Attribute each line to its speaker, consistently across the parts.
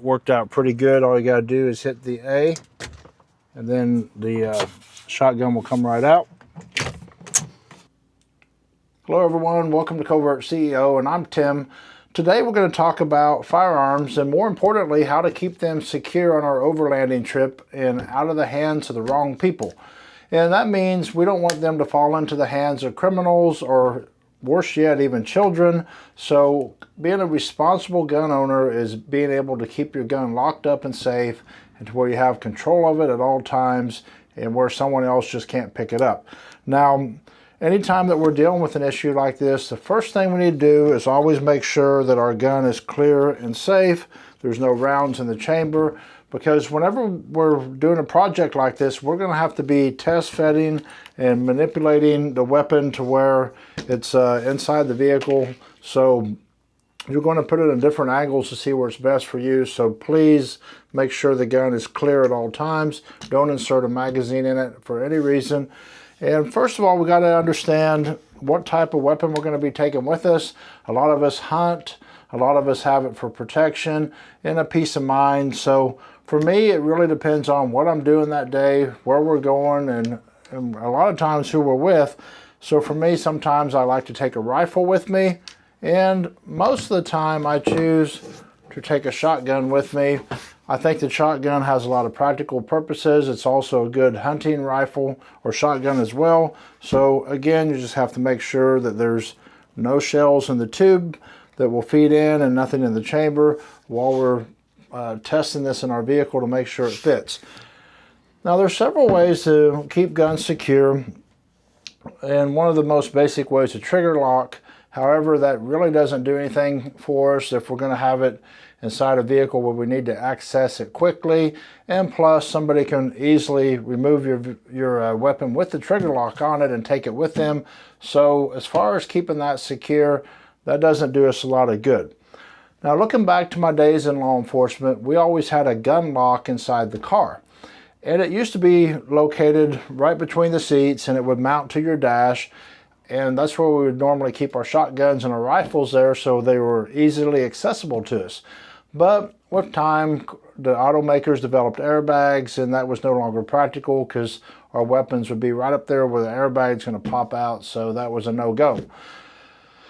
Speaker 1: worked out pretty good. All you got to do is hit the A, and then the shotgun will come right out. Hello everyone, welcome to Covert CEO, and I'm Tim. Today we're going to talk about firearms and, more importantly, how to keep them secure on our overlanding trip and out of the hands of the wrong people. And that means we don't want them to fall into the hands of criminals or, worse yet, even children. So being a responsible gun owner is being able to keep your gun locked up and safe, and to where you have control of it at all times and where someone else just can't pick it up. Now, anytime that we're dealing with an issue like this, the first thing we need to do is always make sure that our gun is clear and safe. There's no rounds in the chamber, because whenever we're doing a project like this, we're going to have to be test fitting and manipulating the weapon to where it's inside the vehicle. So you're going to put it in different angles to see where it's best for you. So please make sure the gun is clear at all times. Don't insert a magazine in it for any reason. And first of all, we got to understand what type of weapon we're going to be taking with us. A lot of us hunt, a lot of us have it for protection and a peace of mind. So for me, it really depends on what I'm doing that day, where we're going, and a lot of times who we're with. So for me, sometimes I like to take a rifle with me, and most of the time I choose to take a shotgun with me. I think the shotgun has a lot of practical purposes. It's also a good hunting rifle or shotgun as well. So again, you just have to make sure that there's no shells in the tube that will feed in and nothing in the chamber while we're testing this in our vehicle to make sure it fits. Now, there's several ways to keep guns secure, and one of the most basic ways is trigger lock. However, that really doesn't do anything for us if we're going to have it inside a vehicle where we need to access it quickly, and plus somebody can easily remove your weapon with the trigger lock on it and take it with them. So as far as keeping that secure, that doesn't do us a lot of good. Now, looking back to my days in law enforcement, we always had a gun lock inside the car, and it used to be located right between the seats, and it would mount to your dash. And that's where we would normally keep our shotguns and our rifles there, so they were easily accessible to us. But with time, the automakers developed airbags, and that was no longer practical because our weapons would be right up there where the airbag's going to pop out, so that was a no-go.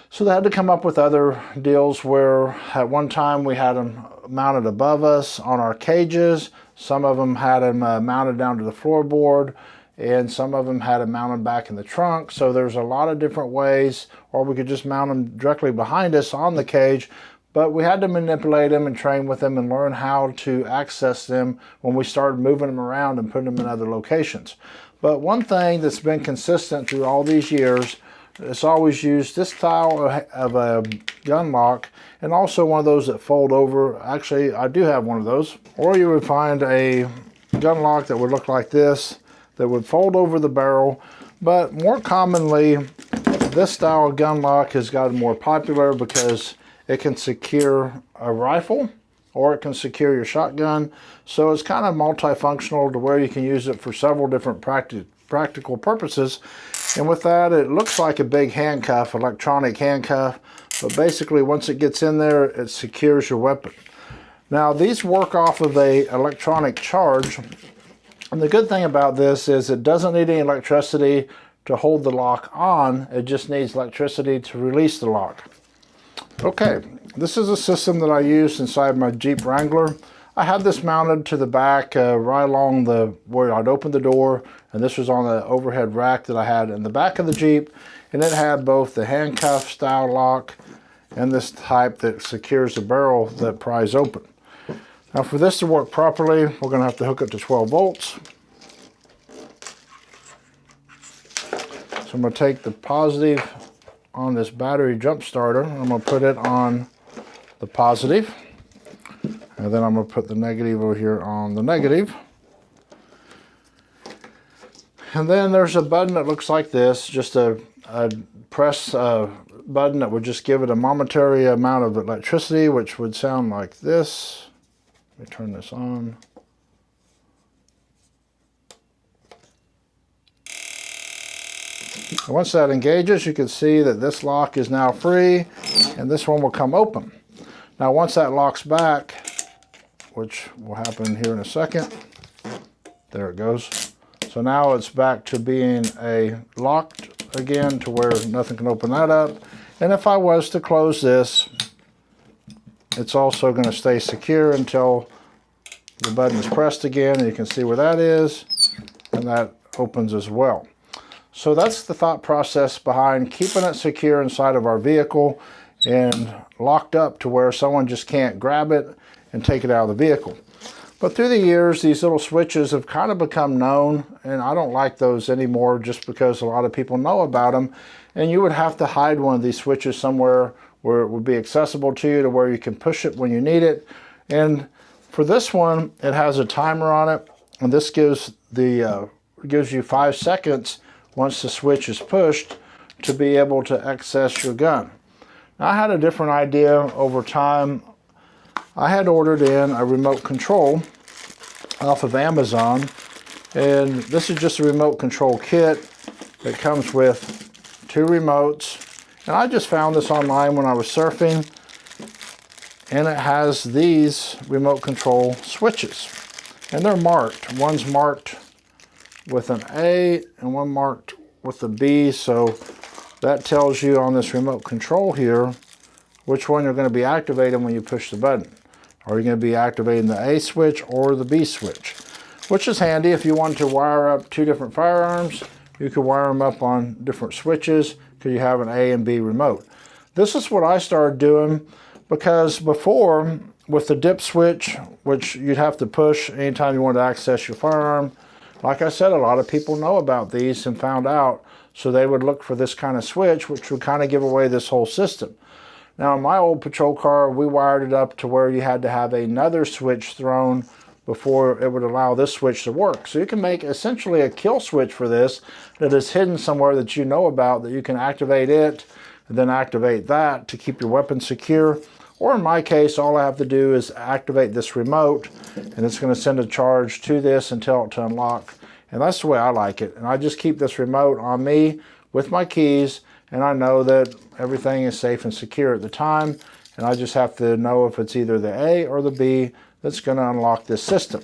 Speaker 1: So they had to come up with other deals where at one time we had them mounted above us on our cages. Some of them had them mounted down to the floorboard, and some of them had them mounted back in the trunk. So there's a lot of different ways, or we could just mount them directly behind us on the cage. But we had to manipulate them and train with them and learn how to access them when we started moving them around and putting them in other locations. But one thing that's been consistent through all these years, it's always used this style of a gun lock, and also one of those that fold over. Actually, I do have one of those. Or you would find a gun lock that would look like this, that would fold over the barrel. But more commonly, this style of gun lock has gotten more popular because it can secure a rifle or it can secure your shotgun. So it's kind of multifunctional to where you can use it for several different practical purposes. And with that, it looks like a big handcuff, electronic handcuff, but basically once it gets in there, it secures your weapon. Now, these work off of a electronic charge, and the good thing about this is it doesn't need any electricity to hold the lock on. It just needs electricity to release the lock. Okay, this is a system that I used inside my Jeep Wrangler. I had this mounted to the back right along where I'd open the door, and this was on the overhead rack that I had in the back of the Jeep, and it had both the handcuff style lock and this type that secures the barrel that pries open. Now, for this to work properly, we're going to have to hook it to 12 volts. So I'm going to take the positive on this battery jump starter. I'm going to put it on the positive, and then I'm going to put the negative over here on the negative. And then there's a button that looks like this, just a press button that would just give it a momentary amount of electricity, which would sound like this. Let me turn this on. And once that engages, you can see that this lock is now free, and this one will come open. Now, once that locks back, which will happen here in a second. There it goes. So now it's back to being locked again to where nothing can open that up. And if I was to close this, it's also going to stay secure until the button is pressed again, and you can see where that is, and that opens as well. So that's the thought process behind keeping it secure inside of our vehicle and locked up to where someone just can't grab it and take it out of the vehicle. But through the years, these little switches have kind of become known, and I don't like those anymore just because a lot of people know about them. And you would have to hide one of these switches somewhere where it would be accessible to you, to where you can push it when you need it. And for this one, it has a timer on it, and this gives you 5 seconds once the switch is pushed to be able to access your gun. Now, I had a different idea over time. I had ordered in a remote control off of Amazon, and this is just a remote control kit that comes with 2 remotes. And I just found this online when I was surfing, and it has these remote control switches, and they're marked. One's marked with an A and one marked with a B, so that tells you on this remote control here which one you're going to be activating when you push the button. Are you going to be activating the A switch or the B switch? Which is handy if you want to wire up 2 different firearms. You can wire them up on different switches because you have an A and B remote. This is what I started doing, because before, with the dip switch, which you'd have to push anytime you wanted to access your firearm, like I said, a lot of people know about these and found out, so they would look for this kind of switch, which would kind of give away this whole system. Now, in my old patrol car, we wired it up to where you had to have another switch thrown before it would allow this switch to work. So you can make essentially a kill switch for this that is hidden somewhere that you know about, that you can activate it and then activate that to keep your weapon secure. Or in my case, all I have to do is activate this remote, and it's going to send a charge to this and tell it to unlock. And that's the way I like it. And I just keep this remote on me with my keys, and I know that everything is safe and secure at the time. And I just have to know if it's either the A or the B that's going to unlock this system.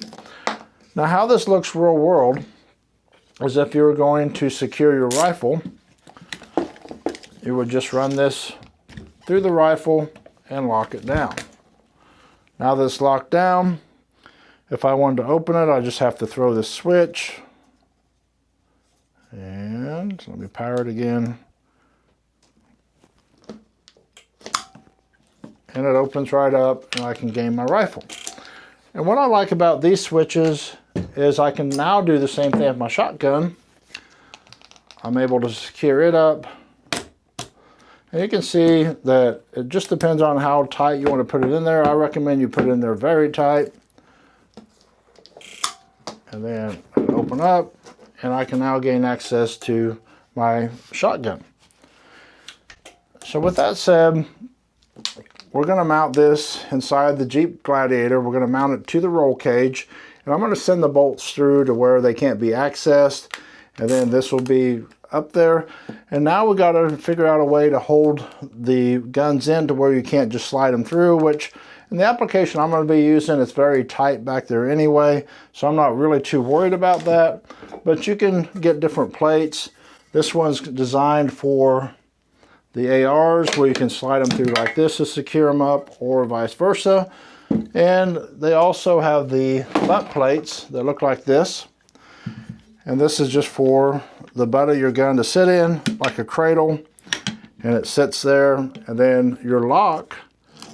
Speaker 1: Now, how this looks real world is if you were going to secure your rifle, you would just run this through the rifle and lock it down. Now that it's locked down, if I wanted to open it, I just have to throw this switch. And let me power it again. And it opens right up, and I can gain my rifle. And what I like about these switches is I can now do the same thing with my shotgun. I'm able to secure it up. And you can see that it just depends on how tight you want to put it in there. I recommend you put it in there very tight. And then open up, and I can now gain access to my shotgun. So with that said, we're going to mount this inside the Jeep Gladiator. We're going to mount it to the roll cage, and I'm going to send the bolts through to where they can't be accessed, and then this will be up there. And now we got to figure out a way to hold the guns in to where you can't just slide them through, which in the application I'm going to be using, it's very tight back there anyway, so I'm not really too worried about that. But you can get different plates. This one's designed for the ARs, where you can slide them through like this to secure them up, or vice versa. And they also have the butt plates that look like this. And this is just for the butt of your gun to sit in, like a cradle. And it sits there, and then your lock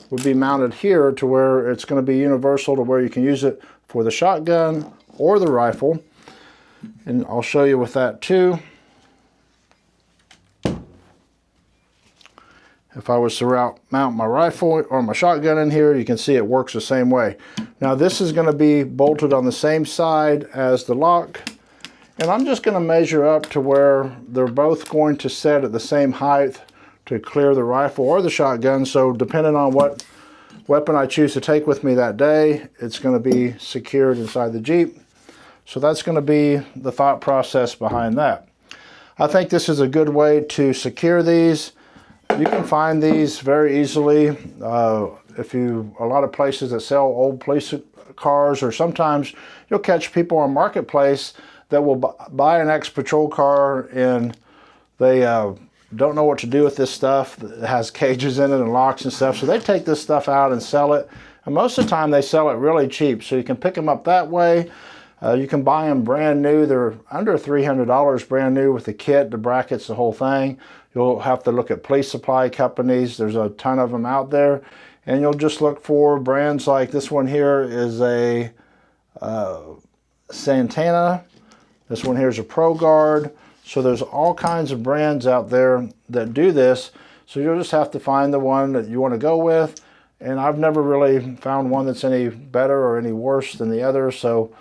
Speaker 1: would be mounted here to where it's going to be universal, to where you can use it for the shotgun or the rifle. And I'll show you with that too. If I was to mount my rifle or my shotgun in here, you can see it works the same way. Now this is going to be bolted on the same side as the lock. And I'm just going to measure up to where they're both going to set at the same height to clear the rifle or the shotgun. So depending on what weapon I choose to take with me that day, it's going to be secured inside the Jeep. So that's going to be the thought process behind that. I think this is a good way to secure these. You can find these very easily. A lot of places that sell old police cars, or sometimes you'll catch people on Marketplace that will buy an ex-patrol car and they don't know what to do with this stuff. It has cages in it and locks and stuff. So they take this stuff out and sell it. And most of the time they sell it really cheap. So you can pick them up that way. You can buy them brand new. They're under $300 brand new with the kit, the brackets, the whole thing. You'll have to look at police supply companies. There's a ton of them out there. And you'll just look for brands like this one here is a Santana. This one here is a Pro-Gard. So there's all kinds of brands out there that do this. So you'll just have to find the one that you want to go with. And I've never really found one that's any better or any worse than the other. So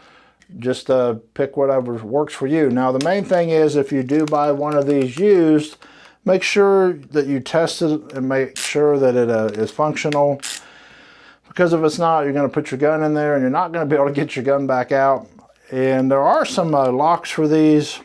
Speaker 1: just pick whatever works for you. Now the main thing is, if you do buy one of these used, make sure that you test it and make sure that it is functional. Because if it's not, you're going to put your gun in there and you're not going to be able to get your gun back out. And there are some locks for these.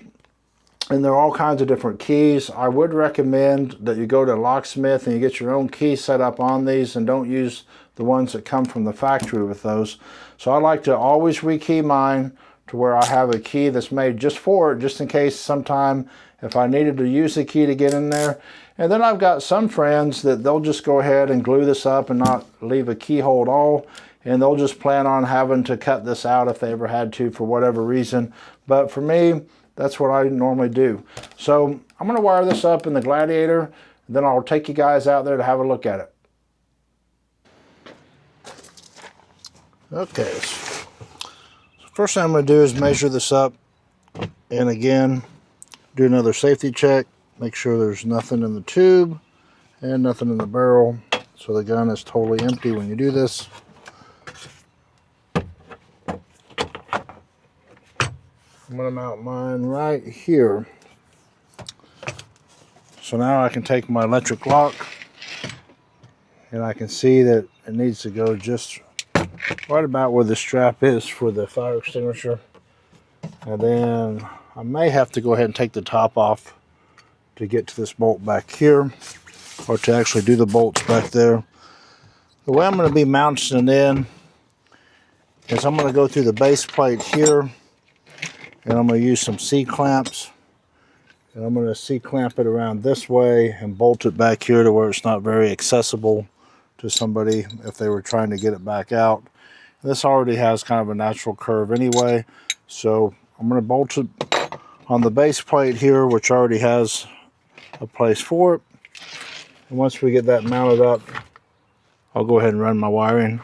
Speaker 1: And there are all kinds of different keys. I would recommend that you go to a locksmith and you get your own key set up on these, and don't use the ones that come from the factory with those. So I like to always rekey mine to where I have a key that's made just for it, just in case sometime if I needed to use the key to get in there. And then I've got some friends that they'll just go ahead and glue this up and not leave a keyhole at all. And they'll just plan on having to cut this out if they ever had to for whatever reason. But for me, that's what I normally do. So I'm going to wire this up in the Gladiator, and then I'll take you guys out there to have a look at it. Okay, so first thing I'm going to do is measure this up, and again, do another safety check. Make sure there's nothing in the tube and nothing in the barrel, so the gun is totally empty when you do this. I'm going to mount mine right here. So now I can take my electric lock, and I can see that it needs to go just right about where the strap is for the fire extinguisher. And then I may have to go ahead and take the top off to get to this bolt back here, or to actually do the bolts back there. The way I'm going to be mounting it in is I'm going to go through the base plate here, and I'm going to use some C-clamps, and I'm going to C-clamp it around this way and bolt it back here to where it's not very accessible to somebody if they were trying to get it back out. This already has kind of a natural curve anyway, so I'm going to bolt it on the base plate here, which already has a place for it. And once we get that mounted up, I'll go ahead and run my wiring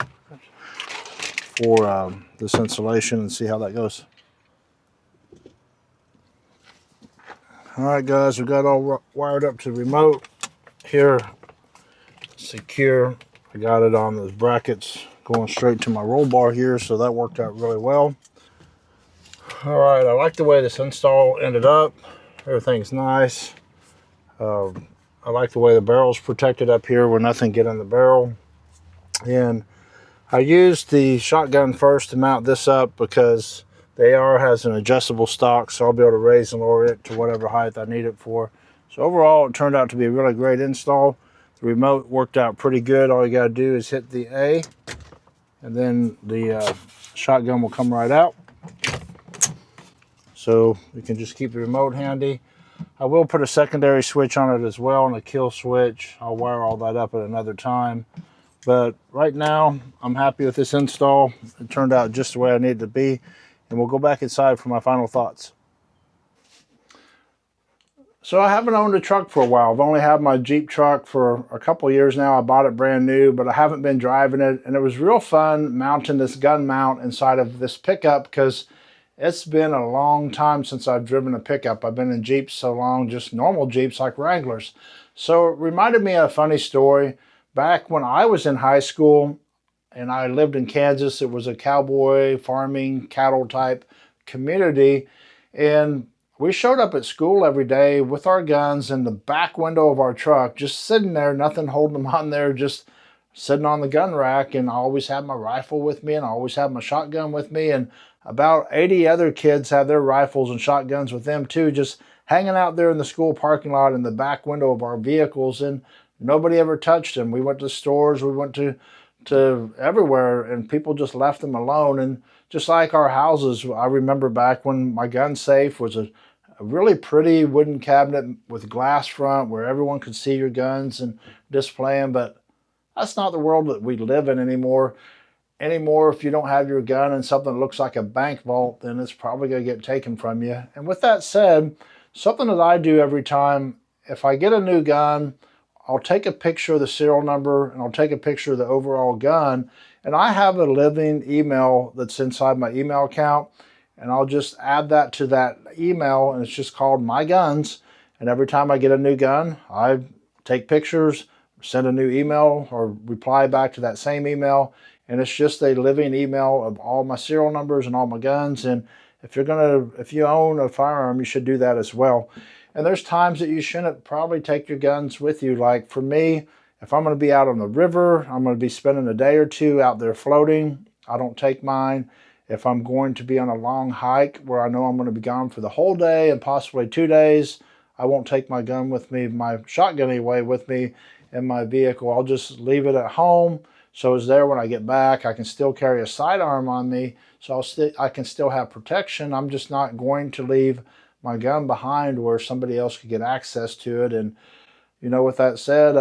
Speaker 1: for this insulation and see how that goes. Alright guys, we got all wired up to the remote here, secure. I got it on those brackets going straight to my roll bar here, so that worked out really well. Alright, I like the way this install ended up. Everything's nice. I like the way the barrel's protected up here where nothing get in the barrel. And I used the shotgun first to mount this up because the AR has an adjustable stock, so I'll be able to raise and lower it to whatever height I need it for. So overall, it turned out to be a really great install. The remote worked out pretty good. All you got to do is hit the A, and then the shotgun will come right out. So you can just keep the remote handy. I will put a secondary switch on it as well, and a kill switch. I'll wire all that up at another time. But right now, I'm happy with this install. It turned out just the way I needed it to be. And we'll go back inside for my final thoughts. So I haven't owned a truck for a while. I've only had my Jeep truck for a couple of years now. I bought it brand new, but I haven't been driving it. And it was real fun mounting this gun mount inside of this pickup, because it's been a long time since I've driven a pickup. I've been in Jeeps so long, just normal Jeeps like Wranglers. So it reminded me of a funny story. Back when I was in high school, and I lived in Kansas, it was a cowboy, farming, cattle type community. And we showed up at school every day with our guns in the back window of our truck, just sitting there, nothing holding them on there, just sitting on the gun rack. And I always had my rifle with me, and I always had my shotgun with me. And about 80 other kids had their rifles and shotguns with them too, just hanging out there in the school parking lot in the back window of our vehicles. And nobody ever touched them. We went to stores, we went to to everywhere, and people just left them alone. And just like our houses, I remember back when my gun safe was a really pretty wooden cabinet with glass front where everyone could see your guns and display them, but that's not the world that we live in anymore. If you don't have your gun in something that looks like a bank vault, then it's probably going to get taken from you. And with that said, something that I do every time, if I get a new gun, I'll take a picture of the serial number and I'll take a picture of the overall gun. And I have a living email that's inside my email account, and I'll just add that to that email, and it's just called My Guns. And every time I get a new gun, I take pictures, send a new email, or reply back to that same email. And it's just a living email of all my serial numbers and all my guns. And if you own a firearm, you should do that as well. And there's times that you shouldn't probably take your guns with you. Like for me, if I'm going to be out on the river, I'm going to be spending a day or two out there floating, I don't take mine. If I'm going to be on a long hike where I know I'm going to be gone for the whole day and possibly 2 days, I won't take my gun with me, my shotgun anyway, with me in my vehicle. I'll just leave it at home. So it's there when I get back. I can still carry a sidearm on me, so I can still have protection. I'm just not going to leave my gun behind where somebody else could get access to it. And with that said,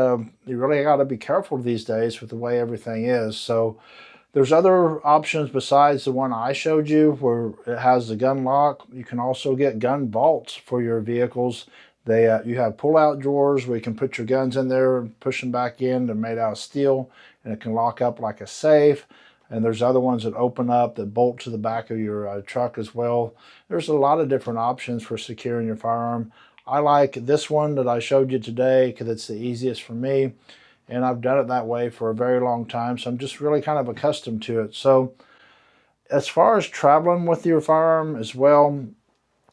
Speaker 1: you really got to be careful these days with the way everything is. So there's other options besides the one I showed you where it has the gun lock. You can also get gun vaults for your vehicles. You have pull-out drawers where you can put your guns in there and push them back in. They're made out of steel, and it can lock up like a safe. And there's other ones that open up that bolt to the back of your truck as well. There's a lot of different options for securing your firearm. I like this one that I showed you today because it's the easiest for me, and I've done it that way for a very long time, so I'm just really kind of accustomed to it. So as far as traveling with your firearm as well,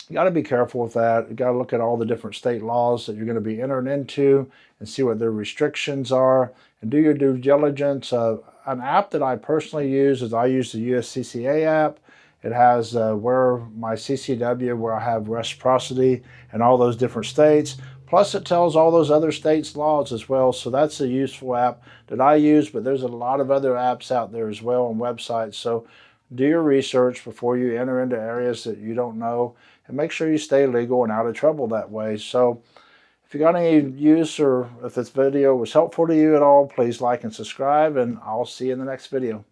Speaker 1: you got to be careful with that. You got to look at all the different state laws that you're going to be entering into and see what their restrictions are and do your due diligence. An app that I personally use is I use the USCCA app. It has where my CCW, where I have reciprocity in all those different states. Plus it tells all those other states' laws as well. So that's a useful app that I use, but there's a lot of other apps out there as well on websites. So do your research before you enter into areas that you don't know, and make sure you stay legal and out of trouble that way. So if you got any use, or if this video was helpful to you at all, please like and subscribe, and I'll see you in the next video.